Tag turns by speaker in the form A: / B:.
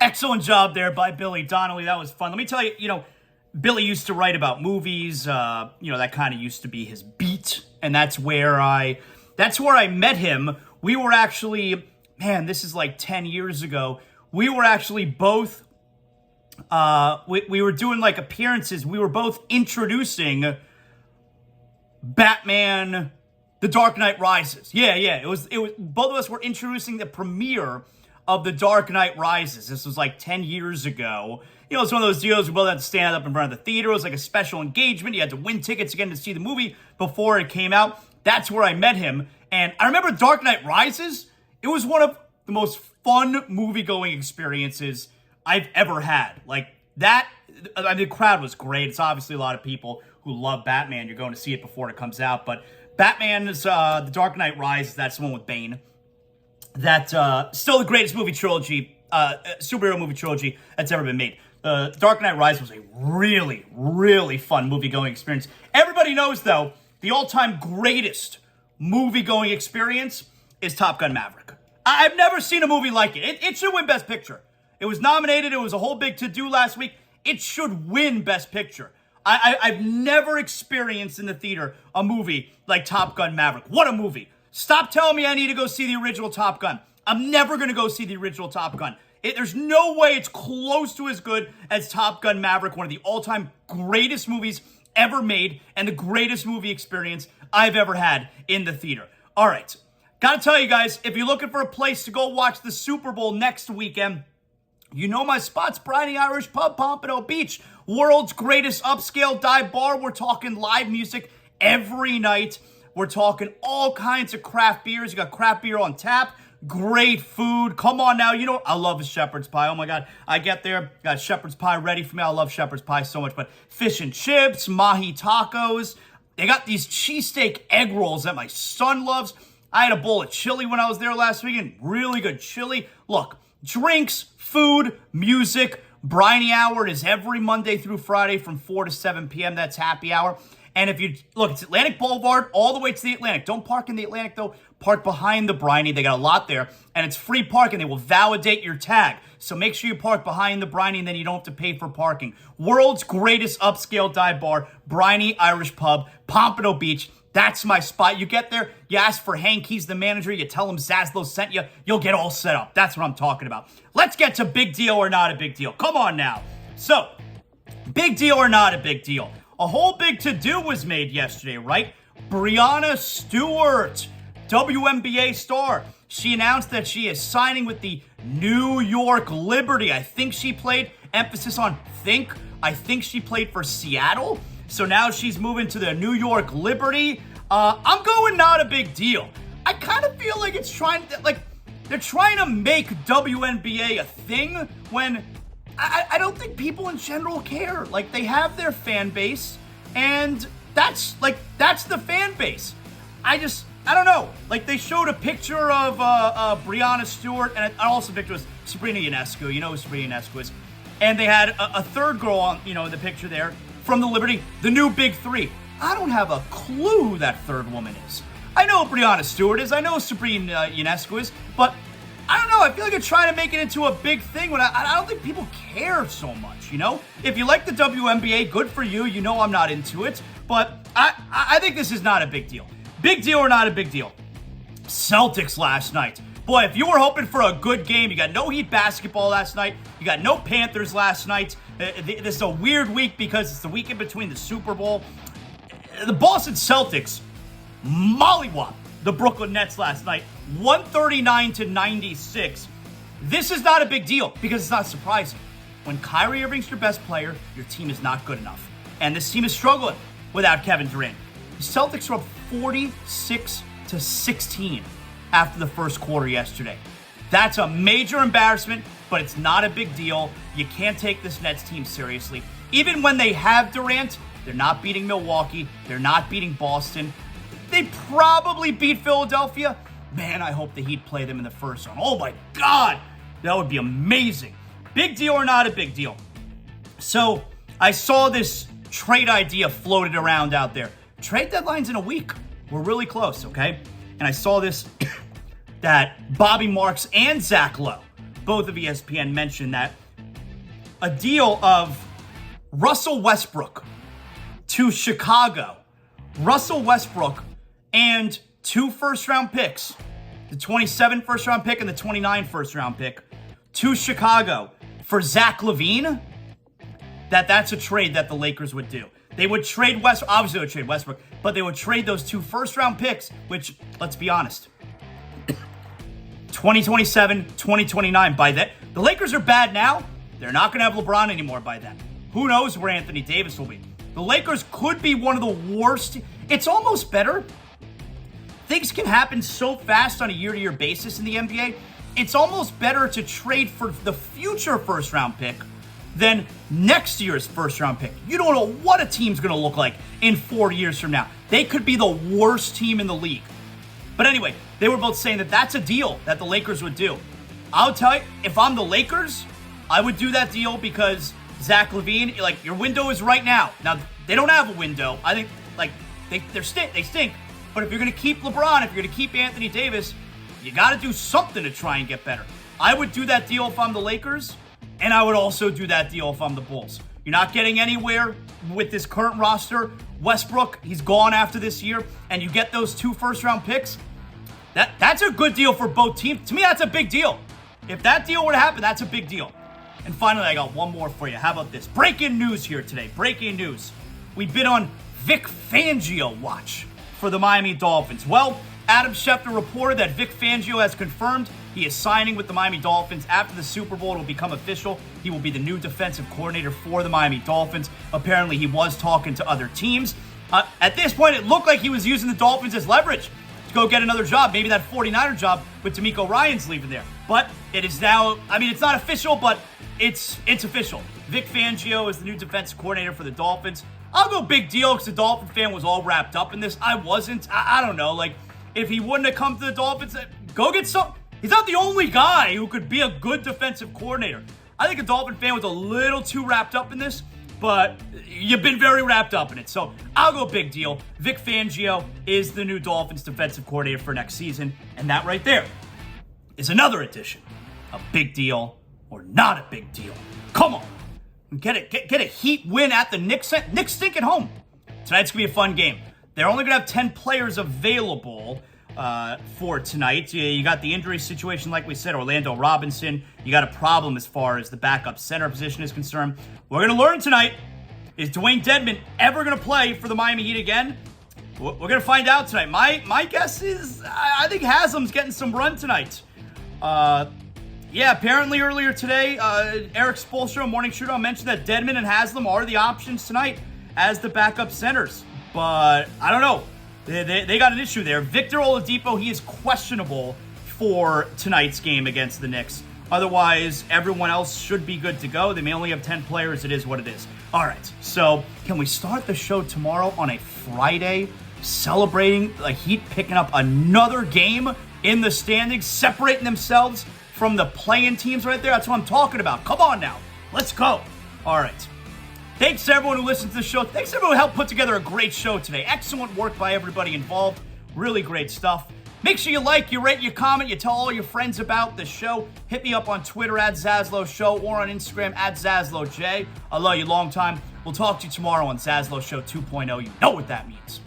A: Excellent job there by Billy Donnelly. That was fun. Let me tell you, Billy used to write about movies. That kind of used to be his beat, and that's where I met him. We were actually, this is like 10 years ago. We were actually both, we were doing like appearances. We were both introducing Batman, The Dark Knight Rises. Yeah. It was both of us were introducing the premiere of The Dark Knight Rises. This was like 10 years ago. It's one of those deals where we both had to stand up in front of the theater. It was like a special engagement. You had to win tickets again to see the movie before it came out. That's where I met him. And I remember Dark Knight Rises. It was one of the most fun movie-going experiences I've ever had. Like that, the crowd was great. It's obviously a lot of people who love Batman. You're going to see it before it comes out. But Batman is The Dark Knight Rises. That's the one with Bane. That's still the greatest movie trilogy, superhero movie trilogy that's ever been made. Dark Knight Rises was a really, really fun movie-going experience. Everybody knows, though, the all-time greatest movie-going experience is Top Gun Maverick. I've never seen a movie like it. It should win Best Picture. It was nominated. It was a whole big to-do last week. It should win Best Picture. I've never experienced in the theater a movie like Top Gun Maverick. What a movie. Stop telling me I need to go see the original Top Gun. I'm never going to go see the original Top Gun. There's no way it's close to as good as Top Gun Maverick, one of the all-time greatest movies ever made and the greatest movie experience I've ever had in the theater. All right. Got to tell you guys, if you're looking for a place to go watch the Super Bowl next weekend, you know my spot's Briny Irish Pub, Pompano Beach. World's greatest upscale dive bar. We're talking live music every night. We're talking all kinds of craft beers. You got craft beer on tap. Great food. Come on now. I love a shepherd's pie. Oh my God. I get there. Got shepherd's pie ready for me. I love shepherd's pie so much. But fish and chips, mahi tacos. They got these cheesesteak egg rolls that my son loves. I had a bowl of chili when I was there last weekend. Really good chili. Look, drinks, food, music. Briny Hour is every Monday through Friday from 4 to 7 p.m. That's happy hour. And if you look, it's Atlantic Boulevard all the way to the Atlantic. Don't park in the Atlantic, though. Park behind the Briny. They got a lot there. And it's free parking. They will validate your tag. So make sure you park behind the Briny, and then you don't have to pay for parking. World's greatest upscale dive bar, Briny Irish Pub, Pompano Beach. That's my spot. You get there, you ask for Hank, he's the manager, you tell him ZASLOW sent you, you'll get all set up. That's what I'm talking about. Let's get to big deal or not a big deal. Come on now. So, big deal or not a big deal. A whole big to-do was made yesterday, right? Breanna Stewart, WNBA star. She announced that she is signing with the New York Liberty. I think she played, emphasis on think. I think she played for Seattle. So now she's moving to the New York Liberty. I'm going not a big deal. I kind of feel like they're trying to make WNBA a thing when I don't think people in general care. Like, they have their fan base, and that's the fan base. I don't know. Like, they showed a picture of Breanna Stewart, and also a picture was Sabrina Ionescu. You know who Sabrina Ionescu is. And they had a third girl on, in the picture there from the Liberty, the new big three. I don't have a clue who that third woman is. I know who Breanna Stewart is. I know who Sabrina Ionescu is, but I don't know. I feel like they're trying to make it into a big thing when I don't think people care so much, If you like the WNBA, good for you. I'm not into it, but I think this is not a big deal. Big deal or not a big deal? Celtics last night. Boy, if you were hoping for a good game, you got no Heat basketball last night. You got no Panthers last night. This is a weird week because it's the weekend between the Super Bowl. The Boston Celtics mollywopped the Brooklyn Nets last night, 139-96. This is not a big deal because it's not surprising. When Kyrie Irving's your best player, your team is not good enough. And this team is struggling without Kevin Durant. The Celtics were up 46-16 after the first quarter yesterday. That's a major embarrassment, but it's not a big deal. You can't take this Nets team seriously. Even when they have Durant, they're not beating Milwaukee. They're not beating Boston. They probably beat Philadelphia. Man, I hope the Heat play them in the first round. Oh my God, that would be amazing. Big deal or not a big deal? So I saw this trade idea floated around out there. Trade deadline's in a week. We're really close, okay? And I saw this that Bobby Marks and Zach Lowe both of ESPN mentioned that a deal of Russell Westbrook to Chicago, Russell Westbrook and 2 first-round picks, the 27 first-round pick and the 29 first-round pick, to Chicago for Zach Levine, that's a trade that the Lakers would do. They would trade Westbrook, obviously they would trade Westbrook, but they would trade those 2 first-round picks, which, let's be honest, 2027, 2029, by then, the Lakers are bad now. They're not going to have LeBron anymore by then. Who knows where Anthony Davis will be? The Lakers could be one of the worst. It's almost better. Things can happen so fast on a year-to-year basis in the NBA. It's almost better to trade for the future first-round pick than next year's first-round pick. You don't know what a team's going to look like in 4 years from now. They could be the worst team in the league. But anyway, they were both saying that that's a deal that the Lakers would do. I'll tell you, if I'm the Lakers, I would do that deal because Zach Levine, like, your window is right now. Now, they don't have a window. I think, like, they stink. But if you're going to keep LeBron, if you're going to keep Anthony Davis, you got to do something to try and get better. I would do that deal if I'm the Lakers, and I would also do that deal if I'm the Bulls. You're not getting anywhere with this current roster. Westbrook, he's gone after this year, and you get those 2 first-round picks. That's a good deal for both teams. To me, that's a big deal. If that deal were to happen, that's a big deal. And finally, I got one more for you. How about this? Breaking news here today. Breaking news. We've been on Vic Fangio watch for the Miami Dolphins. Well, Adam Schefter reported that Vic Fangio has confirmed he is signing with the Miami Dolphins. After the Super Bowl, it will become official. He will be the new defensive coordinator for the Miami Dolphins. Apparently, he was talking to other teams. At this point, it looked like he was using the Dolphins as leverage to go get another job. Maybe that 49er job with D'Amico Ryans leaving there. But it is now, I mean, it's not official, but it's official. Vic Fangio is the new defensive coordinator for the Dolphins. I'll go big deal because the Dolphin fan was all wrapped up in this. I wasn't. I don't know. Like, if he wouldn't have come to the Dolphins, go get some. He's not the only guy who could be a good defensive coordinator. I think a Dolphin fan was a little too wrapped up in this, but you've been very wrapped up in it. So I'll go big deal. Vic Fangio is the new Dolphins defensive coordinator for next season. And that right there is another edition of Big Deal or Not a Big Deal. Come on. Get a Heat win at the Knicks. Knicks stink at home. Tonight's going to be a fun game. They're only going to have 10 players available for tonight. You got the injury situation, like we said, Orlando Robinson. You got a problem as far as the backup center position is concerned. We're going to learn tonight, is Dwayne Dedmon ever going to play for the Miami Heat again? We're going to find out tonight. My guess is I think Haslam's getting some run tonight. Yeah, apparently earlier today, Eric Spoelstra, Morning Shootout, mentioned that Dedmon and Haslam are the options tonight as the backup centers. But I don't know. They got an issue there. Victor Oladipo, he is questionable for tonight's game against the Knicks. Otherwise, everyone else should be good to go. They may only have 10 players. It is what it is. All right, so can we start the show tomorrow on a Friday celebrating the Heat picking up another game in the standings, separating themselves from the play-in teams right there? That's what I'm talking about. Come on now. Let's go. All right. Thanks to everyone who listens to the show. Thanks to everyone who helped put together a great show today. Excellent work by everybody involved. Really great stuff. Make sure you like, you rate, you comment, you tell all your friends about the show. Hit me up on Twitter at ZASLOW Show or on Instagram at ZASLOWJ. I love you long time. We'll talk to you tomorrow on ZASLOW Show 2.0. You know what that means.